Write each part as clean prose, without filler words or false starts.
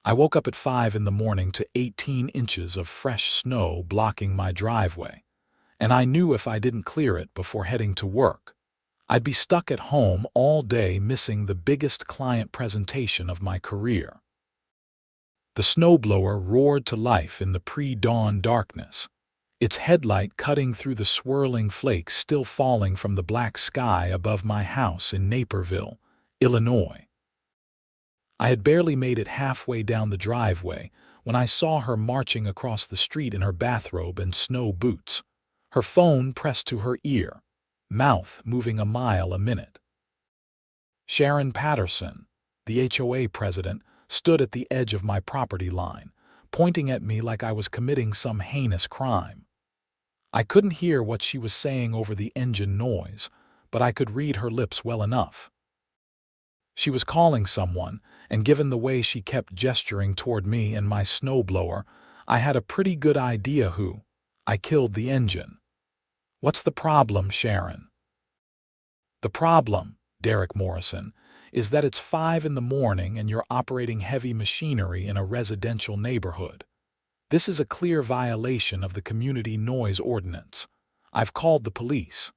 I woke up at 5 in the morning to 18 inches of fresh snow blocking my driveway, and I knew if I didn't clear it before heading to work, I'd be stuck at home all day missing the biggest client presentation of my career. The snowblower roared to life in the pre-dawn darkness, its headlight cutting through the swirling flakes still falling from the black sky above my house in Naperville, Illinois. I had barely made it halfway down the driveway when I saw her marching across the street in her bathrobe and snow boots, her phone pressed to her ear, mouth moving a mile a minute. Sharon Patterson, the HOA president, stood at the edge of my property line, pointing at me like I was committing some heinous crime. I couldn't hear what she was saying over the engine noise, but I could read her lips well enough. She was calling someone, and given the way she kept gesturing toward me and my snowblower, I had a pretty good idea who. I killed the engine. "What's the problem, Sharon?" "The problem, Derek Morrison, is that it's 5 in the morning and you're operating heavy machinery in a residential neighborhood. This is a clear violation of the community noise ordinance. I've called the police."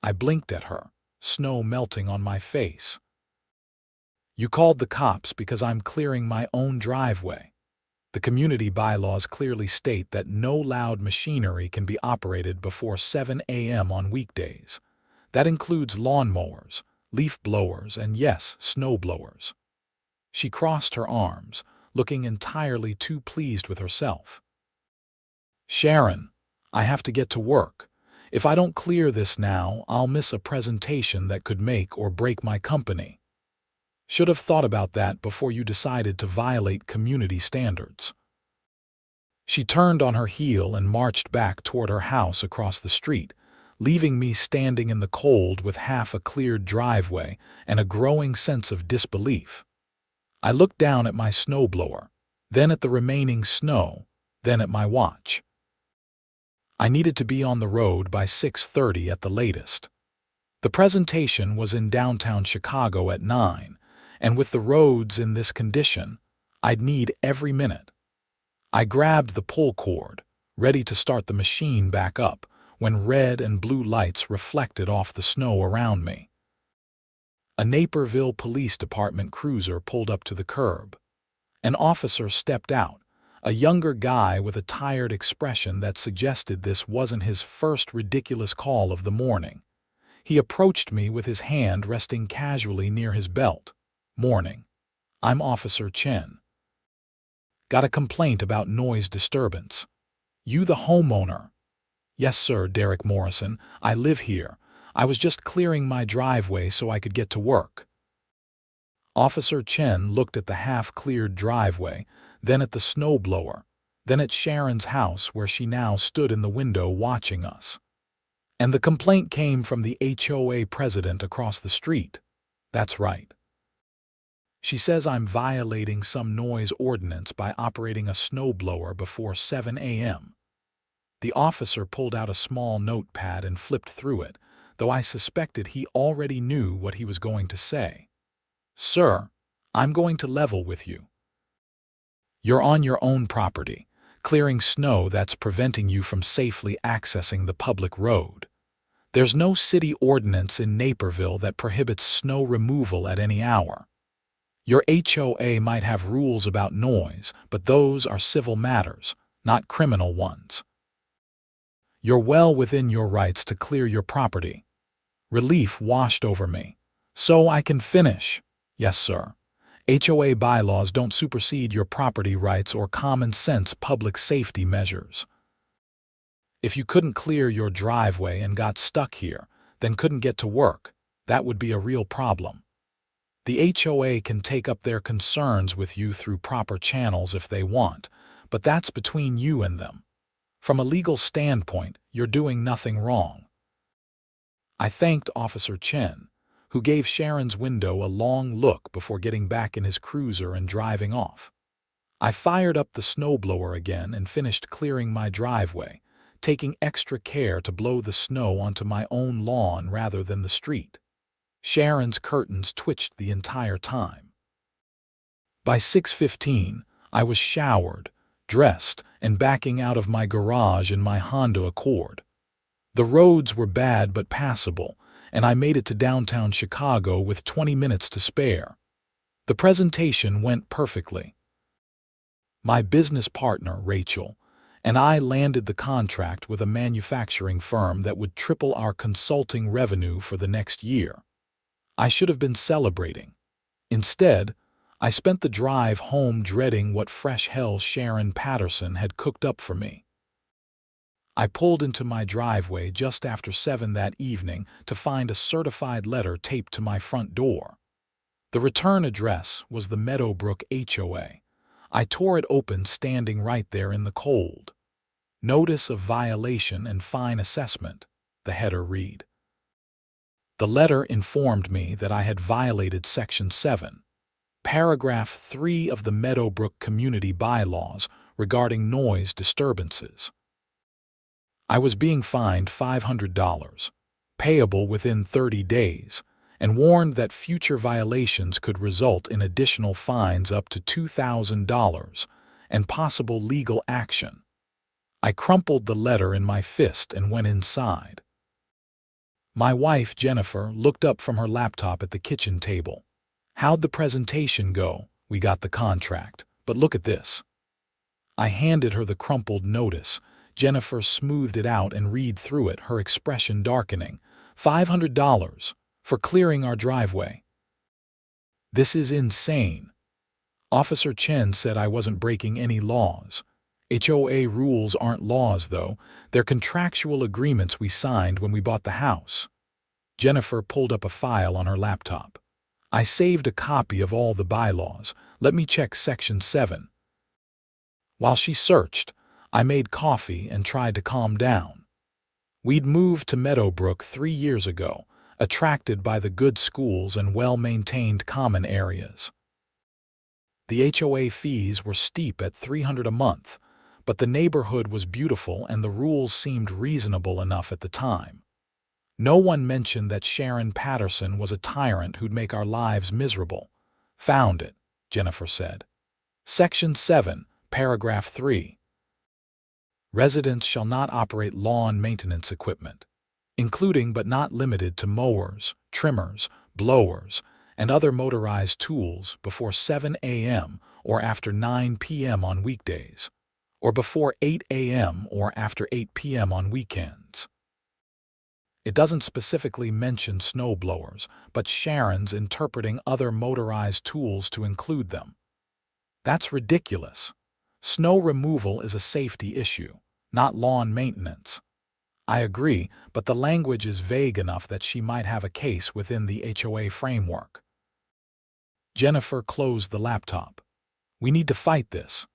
I blinked at her, snow melting on my face. "You called the cops because I'm clearing my own driveway. The community bylaws clearly state that no loud machinery can be operated before 7 a.m. on weekdays. That includes lawnmowers, leaf blowers, and yes, snow blowers." She crossed her arms, looking entirely too pleased with herself. "Sharon, I have to get to work. If I don't clear this now, I'll miss a presentation that could make or break my company. Should have thought about that before you decided to violate community standards." She turned on her heel and marched back toward her house across the street, leaving me standing in the cold with half a cleared driveway and a growing sense of disbelief. I looked down at my snowblower, then at the remaining snow, then at my watch. I needed to be on the road by 6:30 at the latest. The presentation was in downtown Chicago at 9, and with the roads in this condition, I'd need every minute. I grabbed the pull cord, ready to start the machine back up, when red and blue lights reflected off the snow around me. A Naperville Police Department cruiser pulled up to the curb. An officer stepped out, a younger guy with a tired expression that suggested this wasn't his first ridiculous call of the morning. He approached me with his hand resting casually near his belt. "Morning. I'm Officer Chen. Got a complaint about noise disturbance. You the homeowner?" "Yes, sir, Derek Morrison. I live here. I was just clearing my driveway so I could get to work." Officer Chen looked at the half-cleared driveway, then at the snowblower, then at Sharon's house where she now stood in the window watching us. "And the complaint came from the HOA president across the street." "That's right. She says I'm violating some noise ordinance by operating a snowblower before 7 a.m. The officer pulled out a small notepad and flipped through it, though I suspected he already knew what he was going to say. "Sir, I'm going to level with you. You're on your own property, clearing snow that's preventing you from safely accessing the public road. There's no city ordinance in Naperville that prohibits snow removal at any hour. Your HOA might have rules about noise, but those are civil matters, not criminal ones. You're well within your rights to clear your property." Relief washed over me. "So I can finish?" "Yes, sir. HOA bylaws don't supersede your property rights or common-sense public safety measures. If you couldn't clear your driveway and got stuck here, then couldn't get to work, that would be a real problem. The HOA can take up their concerns with you through proper channels if they want, but that's between you and them. From a legal standpoint, you're doing nothing wrong." I thanked Officer Chen, who gave Sharon's window a long look before getting back in his cruiser and driving off. I fired up the snowblower again and finished clearing my driveway, taking extra care to blow the snow onto my own lawn rather than the street. Sharon's curtains twitched the entire time. By 6:15, I was showered, dressed, and backing out of my garage in my Honda Accord. The roads were bad but passable, and I made it to downtown Chicago with 20 minutes to spare. The presentation went perfectly. My business partner, Rachel, and I landed the contract with a manufacturing firm that would triple our consulting revenue for the next year. I should have been celebrating. Instead, I spent the drive home dreading what fresh hell Sharon Patterson had cooked up for me. I pulled into my driveway just after 7 that evening to find a certified letter taped to my front door. The return address was the Meadowbrook HOA. I tore it open standing right there in the cold. Notice of violation and fine assessment, the header read. The letter informed me that I had violated Section 7, Paragraph 3 of the Meadowbrook Community Bylaws regarding noise disturbances. I was being fined $500, payable within 30 days, and warned that future violations could result in additional fines up to $2,000 and possible legal action. I crumpled the letter in my fist and went inside. My wife, Jennifer, looked up from her laptop at the kitchen table. "How'd the presentation go? We got the contract, but look at this." I handed her the crumpled notice. Jennifer smoothed it out and read through it, her expression darkening. $500 for clearing our driveway. This is insane. Officer Chen said I wasn't breaking any laws. HOA rules aren't laws, though. They're contractual agreements we signed when we bought the house. Jennifer pulled up a file on her laptop. I saved a copy of all the bylaws. Let me check Section 7. While she searched, I made coffee and tried to calm down. We'd moved to Meadowbrook 3 years ago, attracted by the good schools and well-maintained common areas. The HOA fees were steep at $300 a month, but the neighborhood was beautiful and the rules seemed reasonable enough at the time. No one mentioned that Sharon Patterson was a tyrant who'd make our lives miserable. "Found it," Jennifer said. Section 7, Paragraph 3. Residents shall not operate lawn maintenance equipment, including but not limited to mowers, trimmers, blowers, and other motorized tools before 7 a.m. or after 9 p.m. on weekdays, or before 8 a.m. or after 8 p.m. on weekends. It doesn't specifically mention snowblowers, but Sharon's interpreting other motorized tools to include them. That's ridiculous. Snow removal is a safety issue, not lawn maintenance. I agree, but the language is vague enough that she might have a case within the HOA framework. Jennifer closed the laptop. "We need to fight this.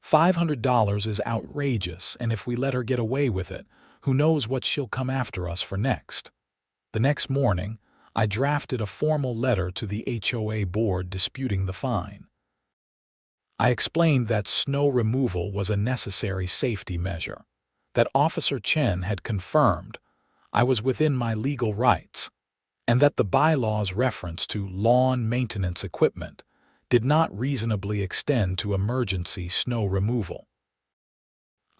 $500 is outrageous, and if we let her get away with it, who knows what she'll come after us for next." The next morning, I drafted a formal letter to the HOA board disputing the fine. I explained that snow removal was a necessary safety measure, that Officer Chen had confirmed I was within my legal rights, and that the bylaw's reference to lawn maintenance equipment did not reasonably extend to emergency snow removal.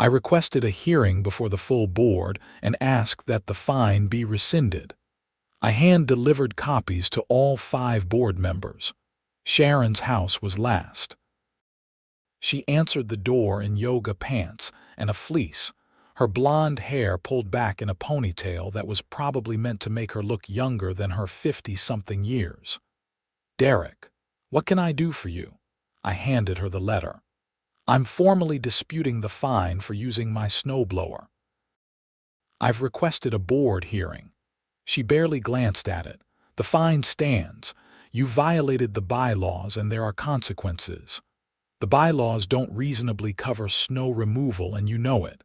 I requested a hearing before the full board and asked that the fine be rescinded. I hand-delivered copies to all 5 board members. Sharon's house was last. She answered the door in yoga pants and a fleece, her blonde hair pulled back in a ponytail that was probably meant to make her look younger than her 50-something years. "Derek, what can I do for you?" I handed her the letter. "I'm formally disputing the fine for using my snowblower. I've requested a board hearing." She barely glanced at it. "The fine stands. You violated the bylaws and there are consequences. The bylaws don't reasonably cover snow removal and you know it.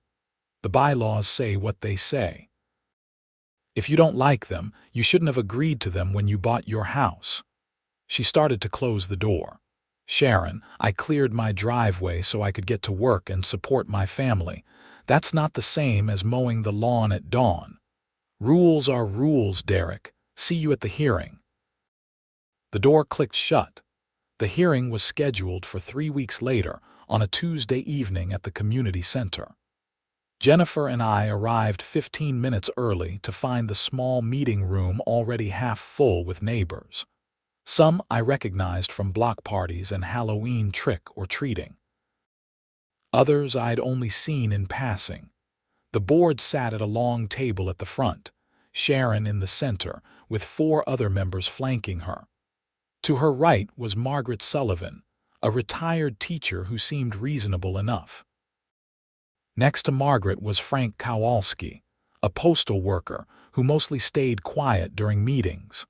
The bylaws say what they say. If you don't like them, you shouldn't have agreed to them when you bought your house." She started to close the door. "Sharon, I cleared my driveway so I could get to work and support my family. That's not the same as mowing the lawn at dawn. Rules are rules, Derek. See you at the hearing." The door clicked shut. The hearing was scheduled for 3 weeks later on a Tuesday evening at the community center. Jennifer and I arrived 15 minutes early to find the small meeting room already half full with neighbors. Some I recognized from block parties and Halloween trick-or-treating. Others I'd only seen in passing. The board sat at a long table at the front, Sharon in the center, with 4 other members flanking her. To her right was Margaret Sullivan, a retired teacher who seemed reasonable enough. Next to Margaret was Frank Kowalski, a postal worker who mostly stayed quiet during meetings.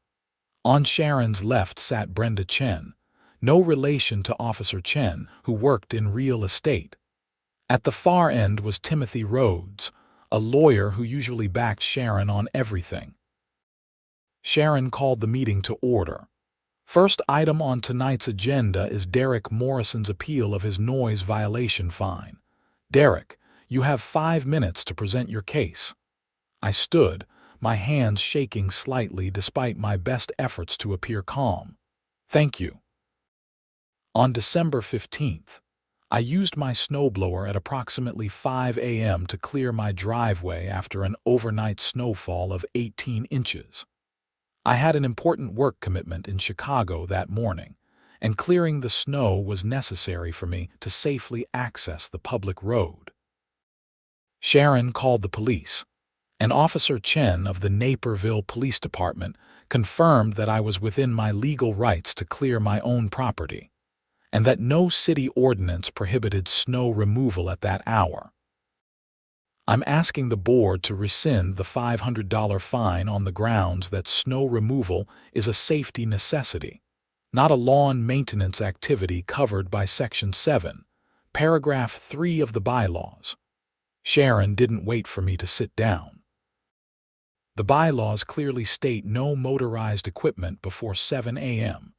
On Sharon's left sat Brenda Chen, no relation to Officer Chen, who worked in real estate. At the far end was Timothy Rhodes, a lawyer who usually backed Sharon on everything. Sharon called the meeting to order. First item on tonight's agenda is Derek Morrison's appeal of his noise violation fine. Derek, you have 5 minutes to present your case. I stood, my hands shaking slightly despite my best efforts to appear calm. Thank you. On December 15th, I used my snowblower at approximately 5 a.m. to clear my driveway after an overnight snowfall of 18 inches. I had an important work commitment in Chicago that morning, and clearing the snow was necessary for me to safely access the public road. Sharon called the police, and Officer Chen of the Naperville Police Department confirmed that I was within my legal rights to clear my own property, and that no city ordinance prohibited snow removal at that hour. I'm asking the board to rescind the $500 fine on the grounds that snow removal is a safety necessity, not a lawn maintenance activity covered by Section 7, Paragraph 3 of the bylaws. Sharon didn't wait for me to sit down. The bylaws clearly state no motorized equipment before 7 a.m.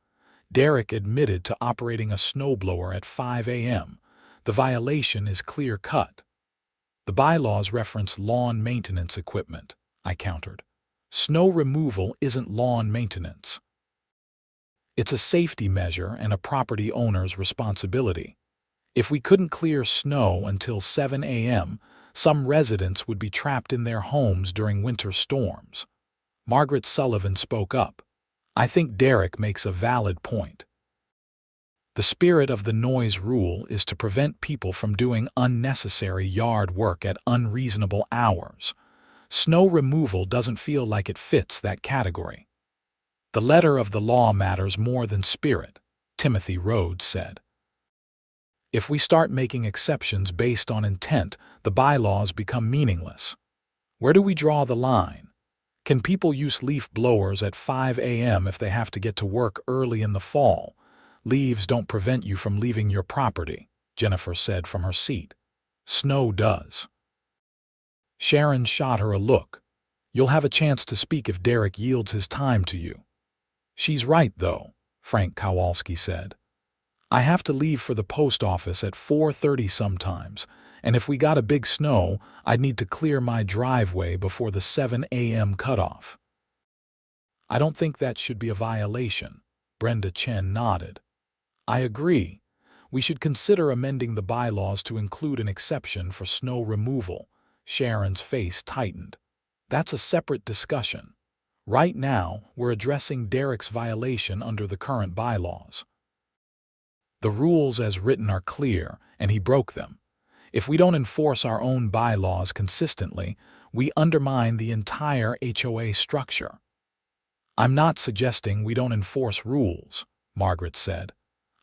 Derek admitted to operating a snowblower at 5 a.m. The violation is clear-cut. The bylaws reference lawn maintenance equipment, I countered. Snow removal isn't lawn maintenance. It's a safety measure and a property owner's responsibility. If we couldn't clear snow until 7 a.m., some residents would be trapped in their homes during winter storms. Margaret Sullivan spoke up. I think Derek makes a valid point. The spirit of the noise rule is to prevent people from doing unnecessary yard work at unreasonable hours. Snow removal doesn't feel like it fits that category. The letter of the law matters more than spirit, Timothy Rhodes said. If we start making exceptions based on intent, the bylaws become meaningless. Where do we draw the line? Can people use leaf blowers at 5 a.m. if they have to get to work early in the fall? Leaves don't prevent you from leaving your property, Jennifer said from her seat. Snow does. Sharon shot her a look. You'll have a chance to speak if Derek yields his time to you. She's right, though, Frank Kowalski said. I have to leave for the post office at 4:30 sometimes, and if we got a big snow, I'd need to clear my driveway before the 7 a.m. cutoff. I don't think that should be a violation, Brenda Chen nodded. I agree. We should consider amending the bylaws to include an exception for snow removal. Sharon's face tightened. That's a separate discussion. Right now, we're addressing Derek's violation under the current bylaws. The rules as written are clear, and he broke them. If we don't enforce our own bylaws consistently, we undermine the entire HOA structure. I'm not suggesting we don't enforce rules, Margaret said.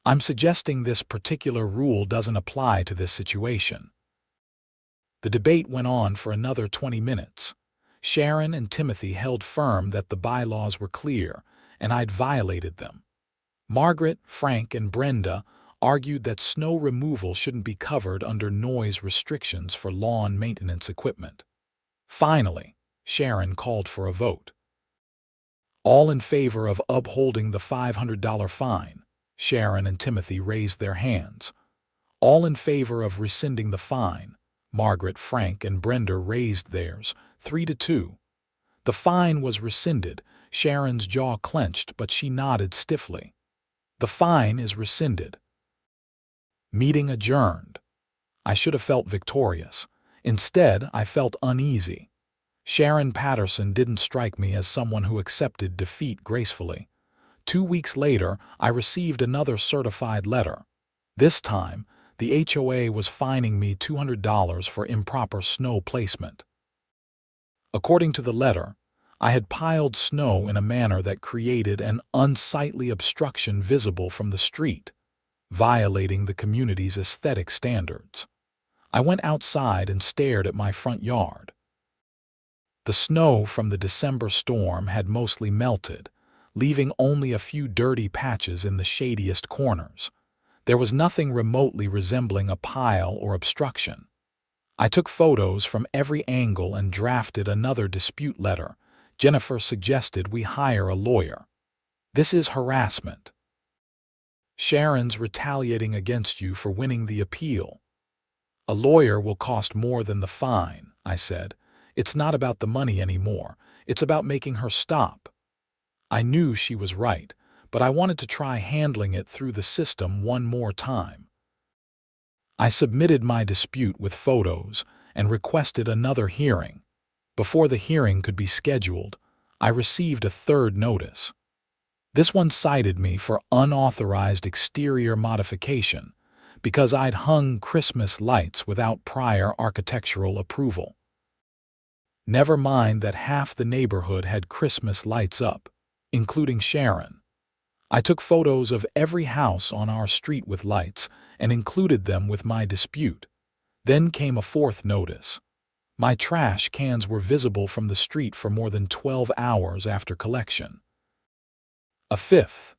I'm suggesting this particular rule doesn't apply to this situation. The debate went on for another 20 minutes. Sharon and Timothy held firm that the bylaws were clear, and I'd violated them. Margaret, Frank, and Brenda argued that snow removal shouldn't be covered under noise restrictions for lawn maintenance equipment. Finally, Sharon called for a vote. All in favor of upholding the $500 fine, Sharon and Timothy raised their hands. All in favor of rescinding the fine, Margaret, Frank, and Brenda raised theirs, 3-2. The fine was rescinded. Sharon's jaw clenched, but she nodded stiffly. The fine is rescinded. Meeting adjourned. I should have felt victorious. Instead, I felt uneasy. Sharon Patterson didn't strike me as someone who accepted defeat gracefully. 2 weeks later, I received another certified letter. This time, the HOA was fining me $200 for improper snow placement. According to the letter, I had piled snow in a manner that created an unsightly obstruction visible from the street, violating the community's aesthetic standards. I went outside and stared at my front yard. The snow from the December storm had mostly melted, leaving only a few dirty patches in the shadiest corners. There was nothing remotely resembling a pile or obstruction. I took photos from every angle and drafted another dispute letter. Jennifer suggested we hire a lawyer. This is harassment. Sharon's retaliating against you for winning the appeal. A lawyer will cost more than the fine, I said. It's not about the money anymore. It's about making her stop. I knew she was right, but I wanted to try handling it through the system one more time. I submitted my dispute with photos and requested another hearing. Before the hearing could be scheduled, I received a third notice. This one cited me for unauthorized exterior modification because I'd hung Christmas lights without prior architectural approval. Never mind that half the neighborhood had Christmas lights up, including Sharon. I took photos of every house on our street with lights and included them with my dispute. Then came a fourth notice. My trash cans were visible from the street for more than 12 hours after collection. A fifth.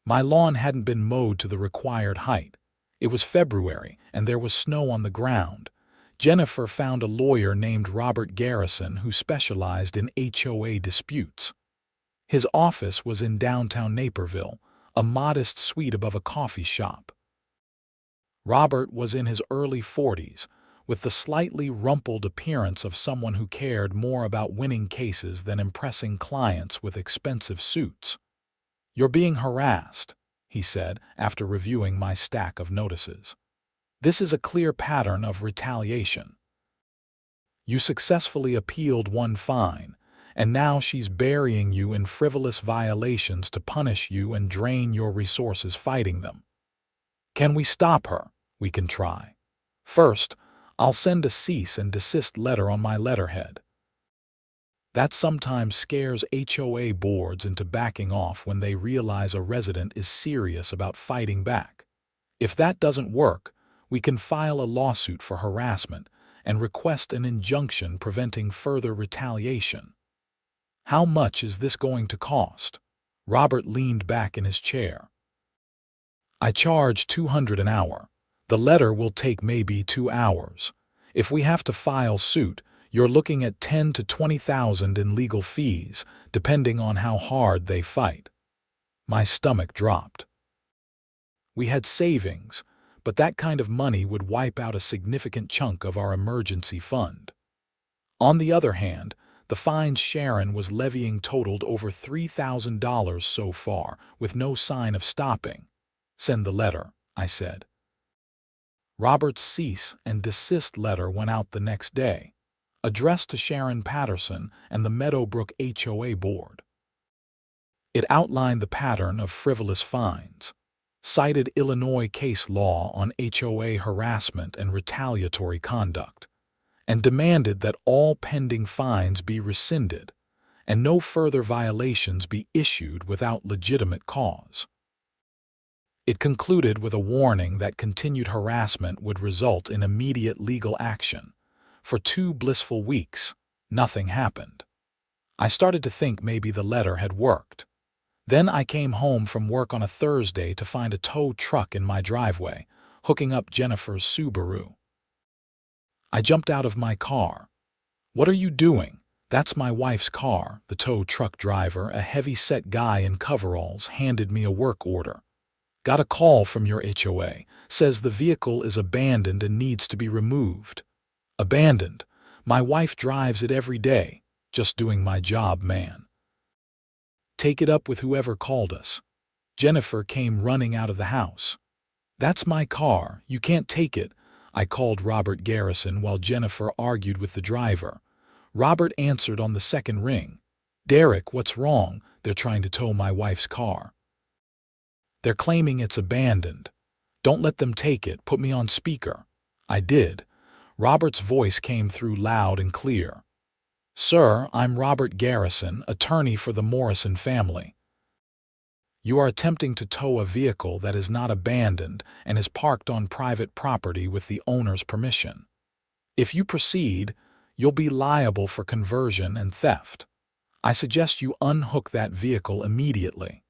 My lawn hadn't been mowed to the required height. It was February, and there was snow on the ground. Jennifer found a lawyer named Robert Garrison who specialized in HOA disputes. His office was in downtown Naperville, a modest suite above a coffee shop. Robert was in his early 40s, with the slightly rumpled appearance of someone who cared more about winning cases than impressing clients with expensive suits. "You're being harassed," he said after reviewing my stack of notices. "This is a clear pattern of retaliation. You successfully appealed one fine, and now she's burying you in frivolous violations to punish you and drain your resources fighting them. Can we stop her? We can try. First, I'll send a cease and desist letter on my letterhead." That sometimes scares HOA boards into backing off when they realize a resident is serious about fighting back. If that doesn't work, we can file a lawsuit for harassment and request an injunction preventing further retaliation. "How much is this going to cost?" Robert leaned back in his chair. "I charge $200 an hour. The letter will take maybe 2 hours. If we have to file suit, you're looking at $10,000 to $20,000 in legal fees, depending on how hard they fight." My stomach dropped. We had savings, but that kind of money would wipe out a significant chunk of our emergency fund. On the other hand, the fines Sharon was levying totaled over $3,000 so far, with no sign of stopping. "Send the letter," I said. Robert's cease and desist letter went out the next day, addressed to Sharon Patterson and the Meadowbrook HOA board. It outlined the pattern of frivolous fines, cited Illinois case law on HOA harassment and retaliatory conduct, and demanded that all pending fines be rescinded and no further violations be issued without legitimate cause. It concluded with a warning that continued harassment would result in immediate legal action. For 2 blissful weeks, nothing happened. I started to think maybe the letter had worked. Then I came home from work on a Thursday to find a tow truck in my driveway, hooking up Jennifer's Subaru. I jumped out of my car. "What are you doing?" "That's my wife's car." The tow truck driver, a heavy-set guy in coveralls, handed me a work order. "Got a call from your HOA. Says the vehicle is abandoned and needs to be removed." "Abandoned? My wife drives it every day. Just doing my job, man." "Take it up with whoever called us." Jennifer came running out of the house. "That's my car. You can't take it," I called Robert Garrison while Jennifer argued with the driver. Robert answered on the second ring. "Derek, what's wrong? They're trying to tow my wife's car. They're claiming it's abandoned. Don't let them take it. Put me on speaker." I did. Robert's voice came through loud and clear. "Sir, I'm Robert Garrison, attorney for the Morrison family. You are attempting to tow a vehicle that is not abandoned and is parked on private property with the owner's permission. If you proceed, you'll be liable for conversion and theft. I suggest you unhook that vehicle immediately."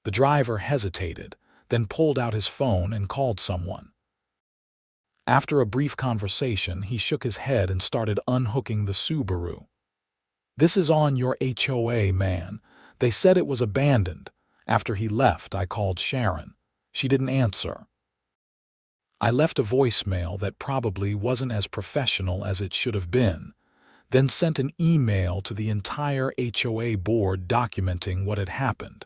The driver hesitated, then pulled out his phone and called someone. After a brief conversation, he shook his head and started unhooking the Subaru. "This is on your HOA, man. They said it was abandoned." After he left, I called Sharon. She didn't answer. I left a voicemail that probably wasn't as professional as it should have been, then sent an email to the entire HOA board documenting what had happened.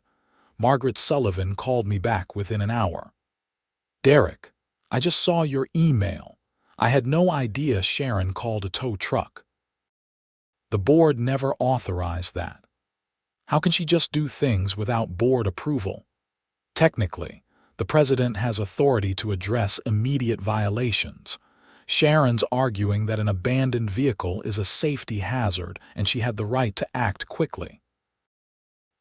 Margaret Sullivan called me back within an hour. "Derek, I just saw your email. I had no idea Sharon called a tow truck. The board never authorized that. How can she just do things without board approval? Technically, the president has authority to address immediate violations. Sharon's arguing that an abandoned vehicle is a safety hazard and she had the right to act quickly.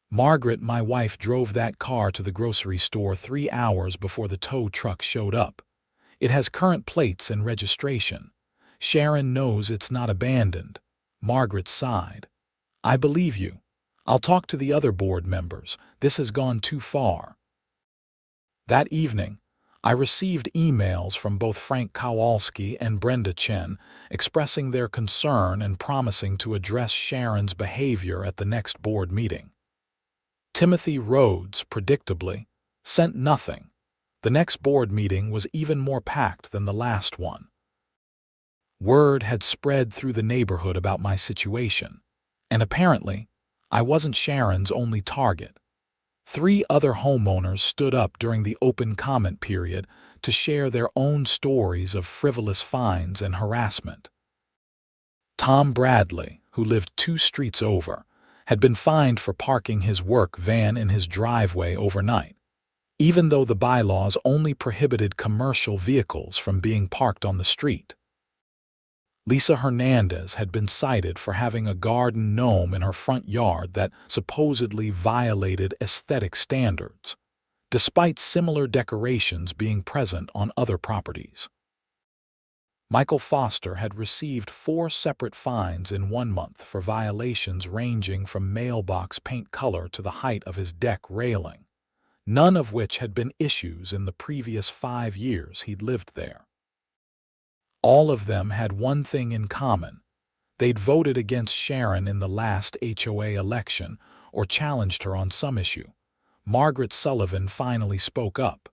Margaret, my wife, drove that car to the grocery store 3 hours before the tow truck showed up. It has current plates and registration. Sharon knows it's not abandoned." Margaret sighed. "I believe you. I'll talk to the other board members. This has gone too far." That evening, I received emails from both Frank Kowalski and Brenda Chen expressing their concern and promising to address Sharon's behavior at the next board meeting. Timothy Rhodes, predictably, sent nothing. The next board meeting was even more packed than the last one. Word had spread through the neighborhood about my situation, and apparently, I wasn't Sharon's only target. 3 other homeowners stood up during the open comment period to share their own stories of frivolous fines and harassment. Tom Bradley, who lived 2 streets over, had been fined for parking his work van in his driveway overnight, even though the bylaws only prohibited commercial vehicles from being parked on the street. Lisa Hernandez had been cited for having a garden gnome in her front yard that supposedly violated aesthetic standards, despite similar decorations being present on other properties. Michael Foster had received 4 separate fines in 1 month for violations ranging from mailbox paint color to the height of his deck railing, none of which had been issues in the previous 5 years he'd lived there. All of them had one thing in common. They'd voted against Sharon in the last HOA election or challenged her on some issue. Margaret Sullivan finally spoke up.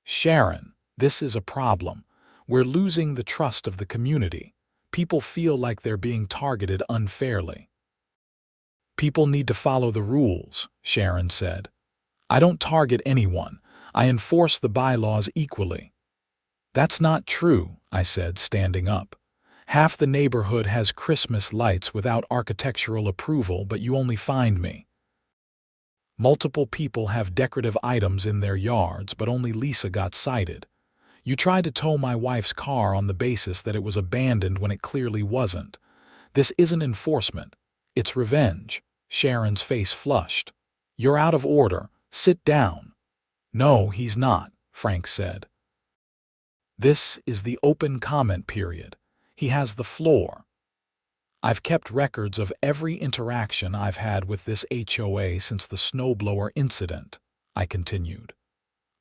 "Sharon, this is a problem. We're losing the trust of the community. People feel like they're being targeted unfairly." "People need to follow the rules," Sharon said. "I don't target anyone. I enforce the bylaws equally." "That's not true," I said, standing up. "Half the neighborhood has Christmas lights without architectural approval, but you only fined me. Multiple people have decorative items in their yards, but only Lisa got cited. You tried to tow my wife's car on the basis that it was abandoned when it clearly wasn't. This isn't enforcement. It's revenge." Sharon's face flushed. "You're out of order. Sit down." "No, he's not," Frank said. "This is the open comment period. He has the floor. I've kept records of every interaction I've had with this HOA since the Snowblower incident," I continued.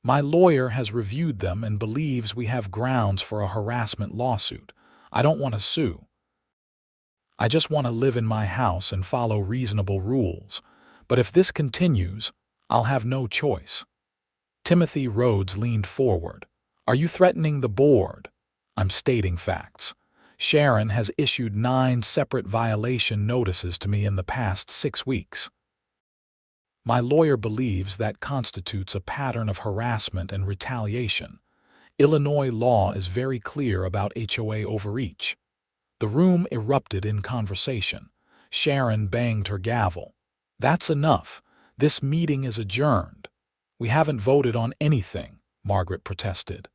"My lawyer has reviewed them and believes we have grounds for a harassment lawsuit. I don't want to sue. I just want to live in my house and follow reasonable rules. But if this continues, I'll have no choice." Timothy Rhodes leaned forward. "Are you threatening the board?" "I'm stating facts. Sharon has issued 9 separate violation notices to me in the past 6 weeks. My lawyer believes that constitutes a pattern of harassment and retaliation. Illinois law is very clear about HOA overreach. The room erupted in conversation. Sharon banged her gavel. That's enough. This meeting is adjourned. We haven't voted on anything, Margaret protested.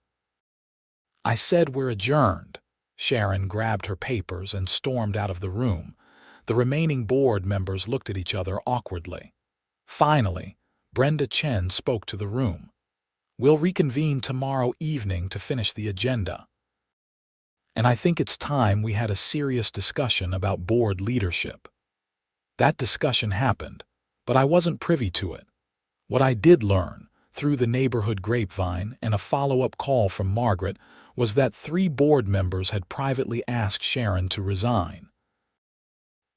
I said we're adjourned. Sharon grabbed her papers and stormed out of the room. The remaining board members looked at each other awkwardly. Finally, Brenda Chen spoke to the room. We'll reconvene tomorrow evening to finish the agenda. And I think it's time we had a serious discussion about board leadership. That discussion happened, but I wasn't privy to it. What I did learn, through the neighborhood grapevine and a follow-up call from Margaret, was that 3 board members had privately asked Sharon to resign.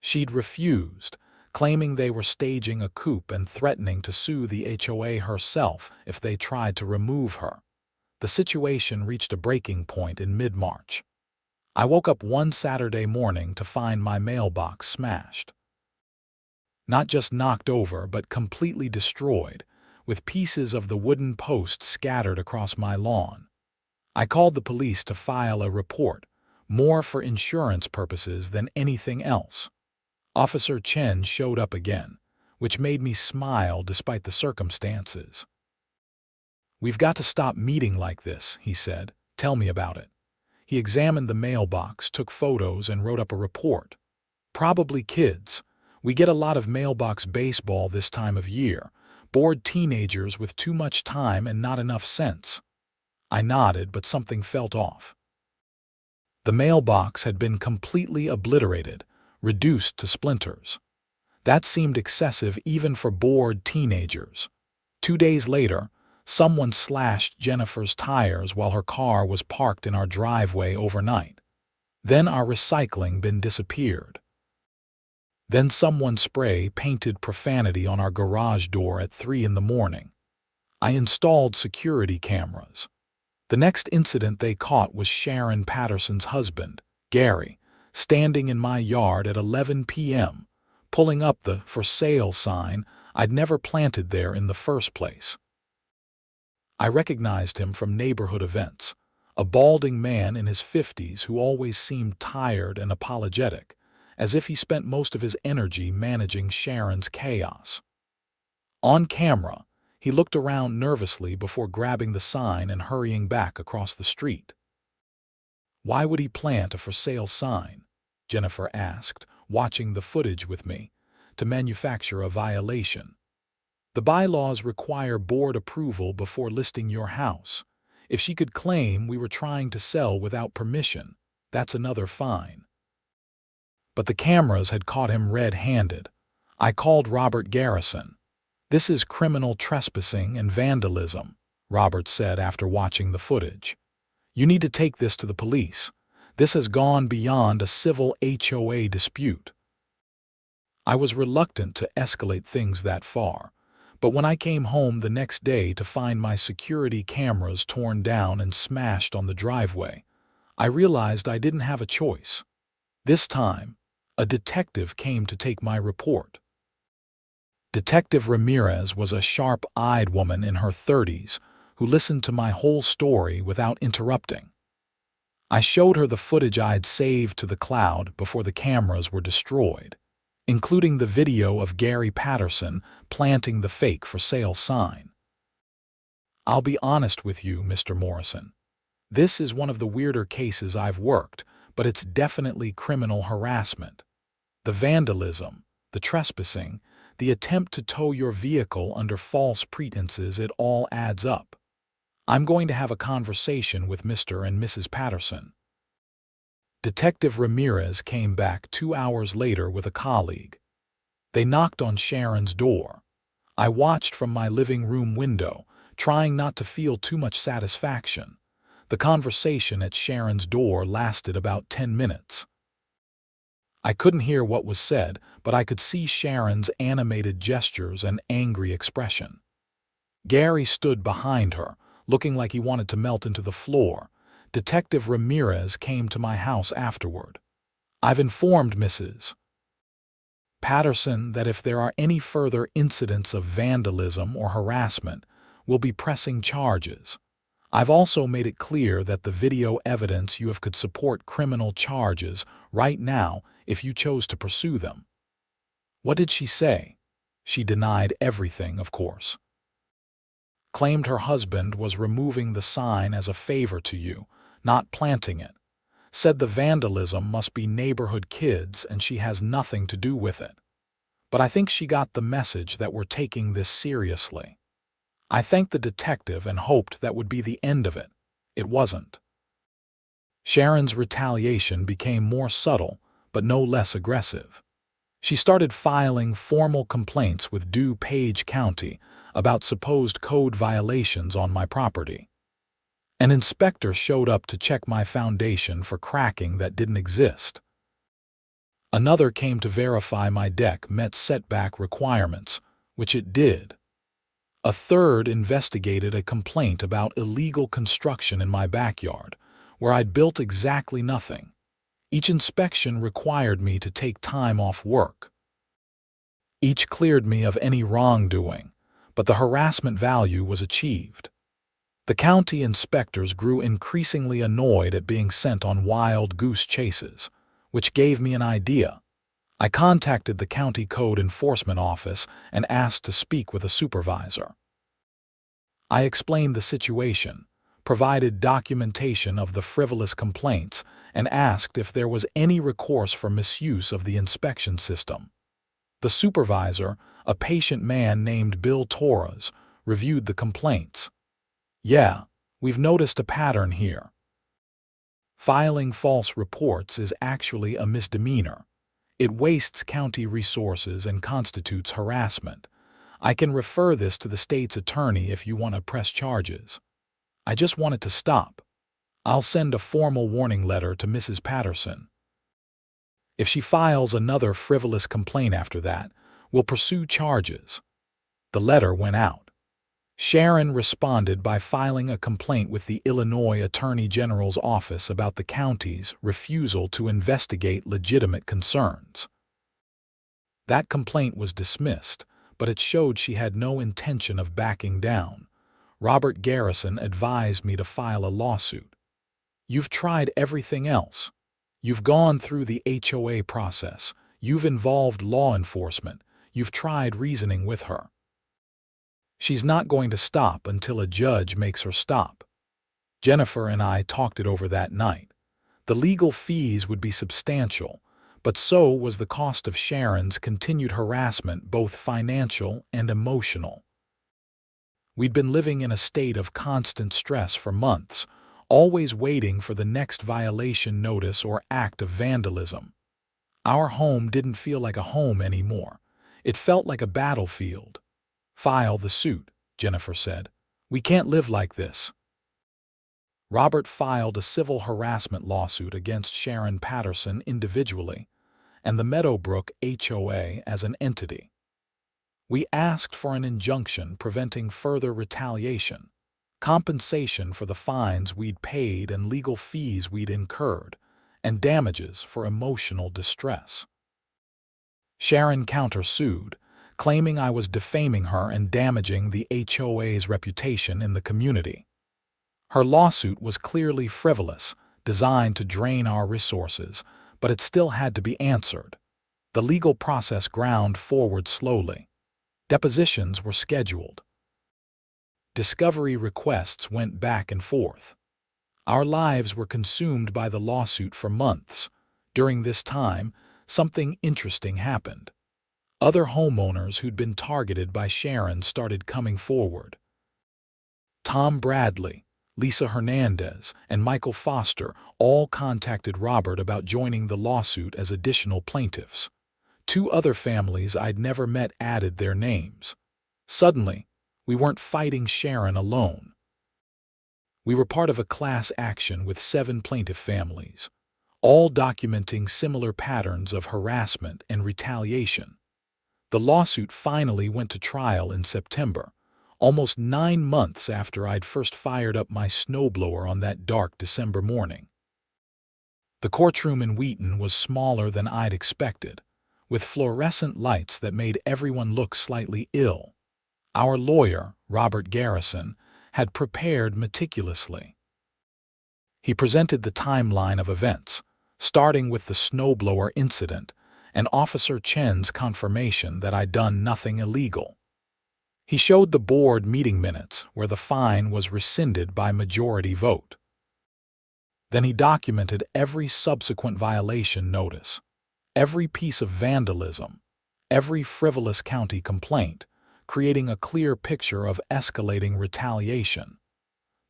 She'd refused, claiming they were staging a coup and threatening to sue the HOA herself if they tried to remove her. The situation reached a breaking point in mid-March. I woke up one Saturday morning to find my mailbox smashed. Not just knocked over, but completely destroyed, with pieces of the wooden post scattered across my lawn. I called the police to file a report, more for insurance purposes than anything else. Officer Chen showed up again, which made me smile despite the circumstances. We've got to stop meeting like this, he said. Tell me about it. He examined the mailbox, took photos, and wrote up a report. Probably kids. We get a lot of mailbox baseball this time of year. Bored teenagers with too much time and not enough sense. I nodded, but something felt off. The mailbox had been completely obliterated, reduced to splinters. That seemed excessive even for bored teenagers. 2 days later, someone slashed Jennifer's tires while her car was parked in our driveway overnight. Then our recycling bin disappeared. Then someone spray-painted profanity on our garage door at 3 in the morning. I installed security cameras. The next incident they caught was Sharon Patterson's husband, Gary, standing in my yard at 11 p.m., pulling up the "for sale" sign I'd never planted there in the first place. I recognized him from neighborhood events, a balding man in his 50s who always seemed tired and apologetic, as if he spent most of his energy managing Sharon's chaos. On camera, he looked around nervously before grabbing the sign and hurrying back across the street. Why would he plant a "for sale" sign? Jennifer asked, watching the footage with me. To manufacture a violation. The bylaws require board approval before listing your house. If she could claim we were trying to sell without permission, that's another fine. But the cameras had caught him red-handed. I called Robert Garrison. This is criminal trespassing and vandalism, Robert said after watching the footage. You need to take this to the police. This has gone beyond a civil HOA dispute. I was reluctant to escalate things that far, but when I came home the next day to find my security cameras torn down and smashed on the driveway, I realized I didn't have a choice. This time, a detective came to take my report. Detective Ramirez was a sharp-eyed woman in her 30s who listened to my whole story without interrupting. I showed her the footage I'd saved to the cloud before the cameras were destroyed, including the video of Gary Patterson planting the fake "for sale" sign. I'll be honest with you, Mr. Morrison. This is one of the weirder cases I've worked, but it's definitely criminal harassment. The vandalism, the trespassing, the attempt to tow your vehicle under false pretenses, it all adds up. I'm going to have a conversation with Mr. and Mrs. Patterson. Detective Ramirez came back 2 hours later with a colleague. They knocked on Sharon's door. I watched from my living room window, trying not to feel too much satisfaction. The conversation at Sharon's door lasted about 10 minutes. I couldn't hear what was said, but I could see Sharon's animated gestures and angry expression. Gary stood behind her, looking like he wanted to melt into the floor. Detective Ramirez came to my house afterward. I've informed Mrs. Patterson that if there are any further incidents of vandalism or harassment, we'll be pressing charges. I've also made it clear that the video evidence you have could support criminal charges right now if you chose to pursue them. What did she say? She denied everything, of course. Claimed her husband was removing the sign as a favor to you, not planting it. Said the vandalism must be neighborhood kids and she has nothing to do with it. But I think she got the message that we're taking this seriously. I thanked the detective and hoped that would be the end of it. It wasn't. Sharon's retaliation became more subtle, but no less aggressive. She started filing formal complaints with DuPage County about supposed code violations on my property. An inspector showed up to check my foundation for cracking that didn't exist. Another came to verify my deck met setback requirements, which it did. A third investigated a complaint about illegal construction in my backyard, where I'd built exactly nothing. Each inspection required me to take time off work. Each cleared me of any wrongdoing, but the harassment value was achieved. The county inspectors grew increasingly annoyed at being sent on wild goose chases, which gave me an idea. I contacted the county code enforcement office and asked to speak with a supervisor. I explained the situation, provided documentation of the frivolous complaints, and asked if there was any recourse for misuse of the inspection system. The supervisor, a patient man named Bill Torres, reviewed the complaints. Yeah, we've noticed a pattern here. Filing false reports is actually a misdemeanor. It wastes county resources and constitutes harassment. I can refer this to the state's attorney if you want to press charges. I just want it to stop. I'll send a formal warning letter to Mrs. Patterson. If she files another frivolous complaint after that, we'll pursue charges. The letter went out. Sharon responded by filing a complaint with the Illinois Attorney General's office about the county's refusal to investigate legitimate concerns. That complaint was dismissed, but it showed she had no intention of backing down. Robert Garrison advised me to file a lawsuit. You've tried everything else. You've gone through the HOA process. You've involved law enforcement. You've tried reasoning with her. She's not going to stop until a judge makes her stop. Jennifer and I talked it over that night. The legal fees would be substantial, but so was the cost of Sharon's continued harassment, both financial and emotional. We'd been living in a state of constant stress for months, always waiting for the next violation notice or act of vandalism. Our home didn't feel like a home anymore. It felt like a battlefield. File the suit, Jennifer said. We can't live like this. Robert filed a civil harassment lawsuit against Sharon Patterson individually and the Meadowbrook HOA as an entity. We asked for an injunction preventing further retaliation, compensation for the fines we'd paid and legal fees we'd incurred, and damages for emotional distress. Sharon countersued, claiming I was defaming her and damaging the HOA's reputation in the community. Her lawsuit was clearly frivolous, designed to drain our resources, but it still had to be answered. The legal process ground forward slowly. Depositions were scheduled. Discovery requests went back and forth. Our lives were consumed by the lawsuit for months. During this time, something interesting happened. Other homeowners who'd been targeted by Sharon started coming forward. Tom Bradley, Lisa Hernandez, and Michael Foster all contacted Robert about joining the lawsuit as additional plaintiffs. 2 other families I'd never met added their names. Suddenly, we weren't fighting Sharon alone. We were part of a class action with 7 plaintiff families, all documenting similar patterns of harassment and retaliation. The lawsuit finally went to trial in September, almost 9 months after I'd first fired up my snowblower on that dark December morning. The courtroom in Wheaton was smaller than I'd expected. with fluorescent lights that made everyone look slightly ill. Our lawyer, Robert Garrison, had prepared meticulously. He presented the timeline of events, starting with the snowblower incident and Officer Chen's confirmation that I'd done nothing illegal. He showed the board meeting minutes where the fine was rescinded by majority vote. Then he documented every subsequent violation notice, every piece of vandalism, every frivolous county complaint, creating a clear picture of escalating retaliation.